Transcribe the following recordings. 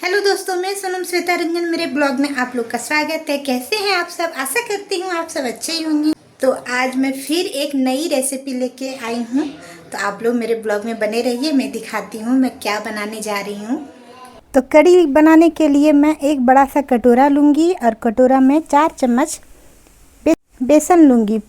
Hello दोस्तों, मैं सोनम श्वेता रंजन। मेरे ब्लॉग में आप लोग का स्वागत है। कैसे हैं आप सब? आशा करती हूँ आप सब अच्छे ही होंगे। तो आज मैं फिर एक नई रेसिपी लेके आई हूँ, तो आप लोग मेरे ब्लॉग में बने रहिए। मैं दिखाती हूँ मैं क्या बनाने जा रही हूँ। तो कढ़ी बनाने के लिए मैं एक बड़ा सा कटोरा लूँगी और कटोरा में 4 चम्मच बेसन लूँगी।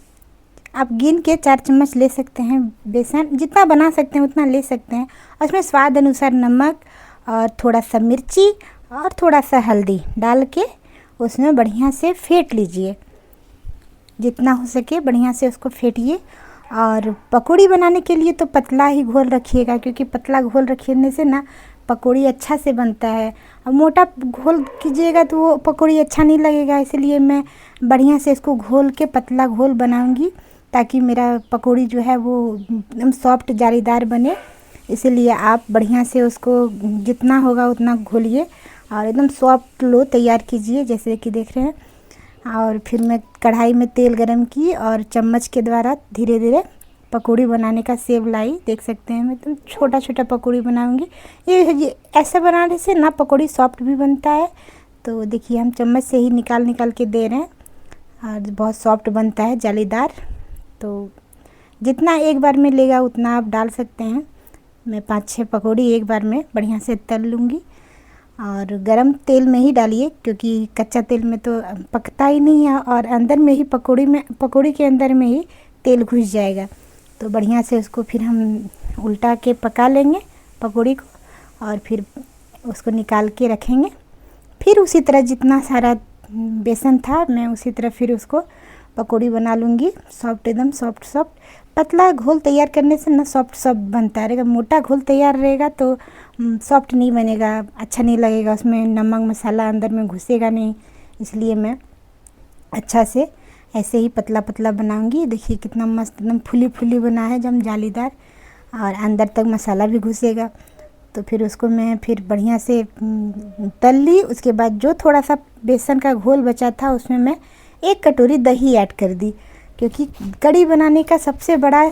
आप गिन के 4 चम्मच ले सकते हैं। बेसन जितना बना सकते हैं उतना ले सकते हैं। और उसमें स्वाद अनुसार नमक और थोड़ा सा मिर्ची और थोड़ा सा हल्दी डाल के उसमें बढ़िया से फेंट लीजिए। जितना हो सके बढ़िया से उसको फेंटिए। और पकौड़ी बनाने के लिए तो पतला ही घोल रखिएगा, क्योंकि पतला घोल रखने से ना पकौड़ी अच्छा से बनता है। अब मोटा घोल कीजिएगा तो वो पकौड़ी अच्छा नहीं लगेगा, इसलिए मैं बढ़िया से इसको घोल के पतला घोल बनाऊंगी, ताकि मेरा पकौड़ी जो है वो एकदम सॉफ्ट जालीदार बने। इसीलिए आप बढ़िया से उसको जितना होगा उतना घोलिए और एकदम सॉफ्ट लो तैयार कीजिए, जैसे कि देख रहे हैं। और फिर मैं कढ़ाई में तेल गरम की और चम्मच के द्वारा धीरे धीरे पकौड़ी बनाने का शेप लाई। देख सकते हैं मैं एकदम छोटा छोटा पकौड़ी बनाऊंगी। ये ऐसा बनाने से ना पकौड़ी सॉफ्ट भी बनता है। तो देखिए हम चम्मच से ही निकाल निकाल के दे रहे हैं और बहुत सॉफ्ट बनता है, जालीदार। तो जितना एक बार में लेगा उतना आप डाल सकते हैं। मैं 5-6 पकौड़ी एक बार में बढ़िया से तल लूँगी। और गरम तेल में ही डालिए, क्योंकि कच्चा तेल में तो पकता ही नहीं है और अंदर में ही पकौड़ी के अंदर में ही तेल घुस जाएगा। तो बढ़िया से उसको फिर हम उल्टा के पका लेंगे पकौड़ी को, और फिर उसको निकाल के रखेंगे। फिर उसी तरह जितना सारा बेसन था मैं उसी तरह फिर उसको पकौड़ी बना लूँगी। सॉफ्ट, एकदम सॉफ्ट सॉफ्ट। पतला घोल तैयार करने से ना सॉफ्ट सॉफ्ट बनता रहेगा। मोटा घोल तैयार रहेगा तो सॉफ्ट नहीं बनेगा, अच्छा नहीं लगेगा, उसमें नमक मसाला अंदर में घुसेगा नहीं। इसलिए मैं अच्छा से ऐसे ही पतला पतला बनाऊंगी। देखिए कितना मस्त एकदम फुली फुली बना है, जब जालीदार, और अंदर तक मसाला भी घुसेगा। तो फिर उसको मैं फिर बढ़िया से तल ली। उसके बाद जो थोड़ा सा बेसन का घोल बचा था उसमें मैं 1 कटोरी दही ऐड कर दी, क्योंकि कढ़ी बनाने का सबसे बड़ा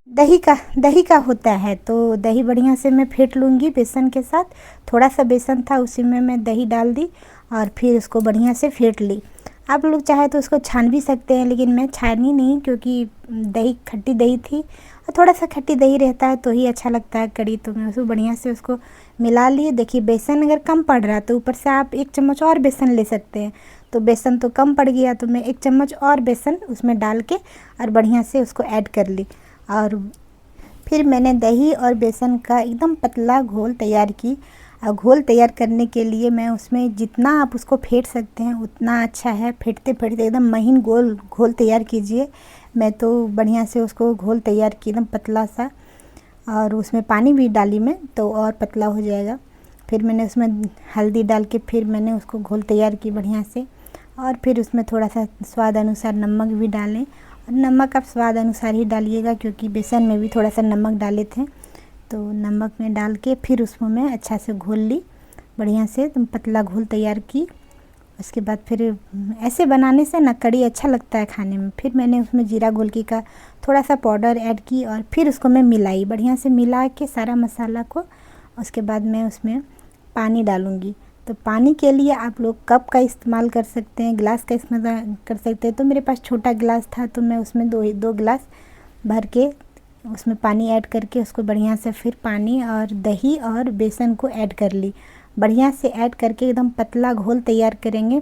दही का होता है। तो दही बढ़िया से मैं फेंट लूँगी बेसन के साथ। थोड़ा सा बेसन था उसी में मैं दही डाल दी और फिर उसको बढ़िया से फेंट ली। आप लोग चाहे तो उसको छान भी सकते हैं, लेकिन मैं छानी नहीं, क्योंकि दही खट्टी दही थी और थोड़ा सा खट्टी दही रहता है तो ही अच्छा लगता है कढ़ी। तो मैं उसको बढ़िया से उसको मिला लिए। देखिए बेसन अगर कम पड़ रहा है तो ऊपर से आप 1 चम्मच और बेसन ले सकते हैं। तो बेसन तो कम पड़ गया तो मैं 1 चम्मच और बेसन उसमें डाल के और बढ़िया से उसको ऐड कर ली। और फिर मैंने दही और बेसन का एकदम पतला घोल तैयार की। और घोल तैयार करने के लिए मैं उसमें जितना आप उसको फेंट सकते हैं उतना अच्छा है। फेंटते फेंटते एकदम महीन घोल तैयार कीजिए। मैं तो बढ़िया से उसको घोल तैयार की एकदम पतला सा, और उसमें पानी भी डाली मैं तो और पतला हो जाएगा। फिर मैंने उसमें हल्दी डाल के फिर मैंने उसको घोल तैयार की बढ़िया से। और फिर उसमें थोड़ा सा स्वाद अनुसार नमक भी डालें। और नमक आप स्वाद अनुसार ही डालिएगा, क्योंकि बेसन में भी थोड़ा सा नमक डाले थे। तो नमक में डाल के फिर उसको मैं अच्छा से घोल ली बढ़िया से, एकदम पतला घोल तैयार की। उसके बाद फिर ऐसे बनाने से ना कढ़ी अच्छा लगता है खाने में। फिर मैंने उसमें जीरा गोलकी का थोड़ा सा पाउडर ऐड की और फिर उसको मैं मिलाई बढ़िया से, मिला के सारा मसाला को। उसके बाद मैं उसमें पानी डालूँगी। तो पानी के लिए आप लोग कप का इस्तेमाल कर सकते हैं, गिलास का इस्तेमाल कर सकते हैं। तो मेरे पास छोटा गिलास था तो मैं उसमें दो गिलास भर के उसमें पानी ऐड करके उसको बढ़िया से फिर पानी और दही और बेसन को ऐड कर ली। बढ़िया से ऐड करके एकदम पतला घोल तैयार करेंगे।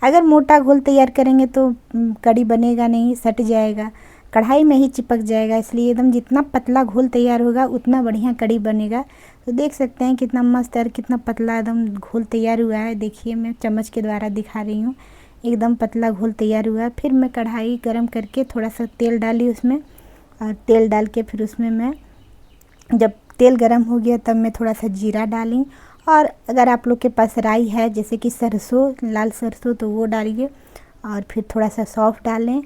अगर मोटा घोल तैयार करेंगे तो कढ़ी बनेगा नहीं, सट जाएगा, कढ़ाई में ही चिपक जाएगा। इसलिए एकदम जितना पतला घोल तैयार होगा उतना बढ़िया कढ़ी बनेगा। तो देख सकते हैं कितना मस्त और कितना पतला एकदम घोल तैयार हुआ है। देखिए मैं चम्मच के द्वारा दिखा रही हूँ, एकदम पतला घोल तैयार हुआ है। फिर मैं कढ़ाई गरम करके थोड़ा सा तेल डाली उसमें, और तेल डाल के फिर उसमें मैं, जब तेल गरम हो गया तब मैं थोड़ा सा जीरा डाली। और अगर आप लोग के पास राई है, जैसे कि सरसों, लाल सरसों, तो वो डालिए। और फिर थोड़ा सा सौंफ डालें,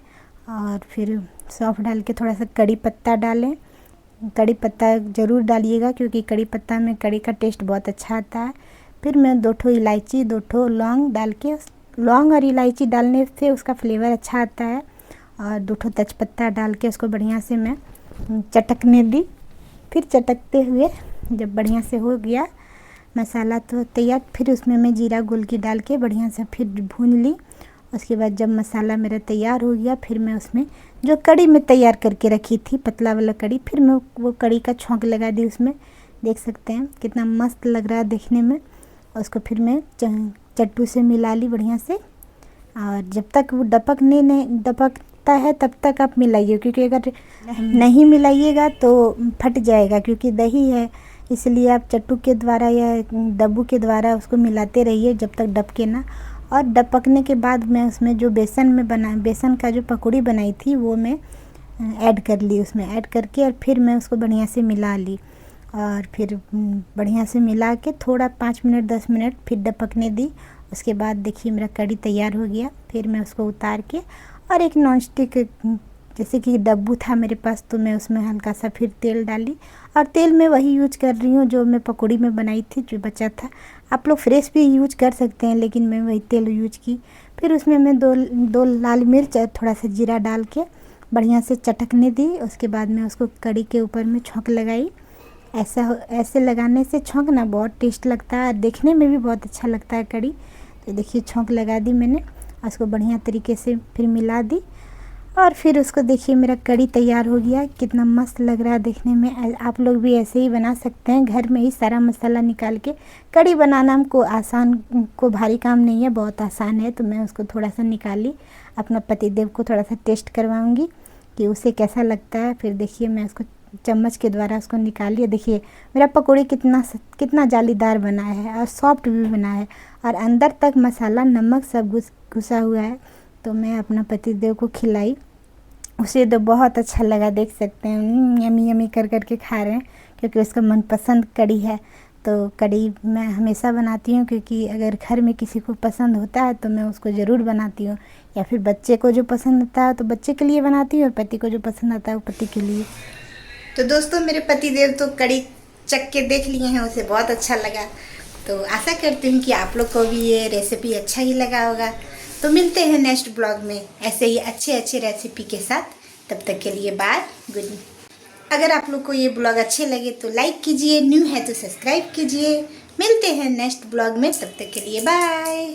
और फिर सौंफ डाल के थोड़ा सा कड़ी पत्ता डालें। कड़ी पत्ता ज़रूर डालिएगा, क्योंकि कड़ी पत्ता में कड़ी का टेस्ट बहुत अच्छा आता है। फिर मैं 2 ठो इलायची, 2 ठो लौंग डाल के, लौंग और इलायची डालने से उसका फ्लेवर अच्छा आता है। और 2 ठो तेजपत्ता डाल के उसको बढ़िया से मैं चटकने दी। फिर चटकते हुए जब बढ़िया से हो गया मसाला तो तैयार। फिर उसमें मैं जीरा घोल के डाल के बढ़िया से फिर भून ली। उसके बाद जब मसाला मेरा तैयार हो गया, फिर मैं उसमें जो कड़ी मैं तैयार करके रखी थी, पतला वाला कड़ी, फिर मैं वो कड़ी का छौंक लगा दी उसमें। देख सकते हैं कितना मस्त लग रहा है देखने में। उसको फिर मैं चट्टू से मिला ली बढ़िया से, और जब तक वो डपकता है तब तक आप मिलाइए, क्योंकि अगर नहीं मिलाइएगा तो फट जाएगा, क्योंकि दही है। इसलिए आप चट्टू के द्वारा या डब्बू के द्वारा उसको मिलाते रहिए जब तक डपके ना। और डपकने के बाद मैं उसमें जो बेसन का जो पकौड़ी बनाई थी वो मैं ऐड कर ली, उसमें ऐड करके और फिर मैं उसको बढ़िया से मिला ली। और फिर बढ़िया से मिला के थोड़ा 5 मिनट 10 मिनट फिर डपकने दी। उसके बाद देखिए मेरा कड़ी तैयार हो गया। फिर मैं उसको उतार के और एक नॉन स्टिक जैसे कि डब्बू था मेरे पास, तो मैं उसमें हल्का सा फिर तेल डाली, और तेल मैं वही यूज कर रही हूँ जो मैं पकौड़ी में बनाई थी, जो बचा था। आप लोग फ्रेश भी यूज कर सकते हैं, लेकिन मैं वही तेल यूज की। फिर उसमें मैं दो लाल मिर्च और थोड़ा सा जीरा डाल के बढ़िया से चटकने दी। उसके बाद मैं उसको कड़ी के ऊपर में छौंक लगाई। ऐसे लगाने से छौंक ना बहुत टेस्ट लगता है और देखने में भी बहुत अच्छा लगता है कड़ी। तो देखिए छौंक लगा दी मैंने, उसको बढ़िया तरीके से फिर मिला दी, और फिर उसको देखिए मेरा कड़ी तैयार हो गया। कितना मस्त लग रहा है देखने में। आप लोग भी ऐसे ही बना सकते हैं, घर में ही सारा मसाला निकाल के। कड़ी बनाना हमको को भारी काम नहीं है, बहुत आसान है। तो मैं उसको थोड़ा सा निकाली, अपना पतिदेव को थोड़ा सा टेस्ट करवाऊँगी कि उसे कैसा लगता है। फिर देखिए मैं उसको चम्मच के द्वारा उसको निकाल लिया। देखिए मेरा पकौड़ी कितना जालीदार बना है और सॉफ्ट भी बना है, और अंदर तक मसाला नमक सब घुसा हुआ है। तो मैं अपना पतिदेव को खिलाई, उसे तो बहुत अच्छा लगा। देख सकते हैं यमी यमी कर के खा रहे हैं, क्योंकि उसका मनपसंद कड़ी है। तो कड़ी मैं हमेशा बनाती हूँ, क्योंकि अगर घर में किसी को पसंद होता है तो मैं उसको ज़रूर बनाती हूँ, या फिर बच्चे को जो पसंद आता है तो बच्चे के लिए बनाती हूँ, और पति को जो पसंद आता है वो पति के लिए। तो दोस्तों मेरे पतिदेव तो कड़ी चख के देख लिए हैं, उसे बहुत अच्छा लगा। तो आशा करती हूँ कि आप लोग को भी ये रेसिपी अच्छा ही लगा होगा। तो मिलते हैं नेक्स्ट ब्लॉग में ऐसे ही अच्छे रेसिपी के साथ। तब तक के लिए बाय, गुड। अगर आप लोग को ये ब्लॉग अच्छे लगे तो लाइक कीजिए, न्यू है तो सब्सक्राइब कीजिए। मिलते हैं नेक्स्ट ब्लॉग में, तब तक के लिए बाय।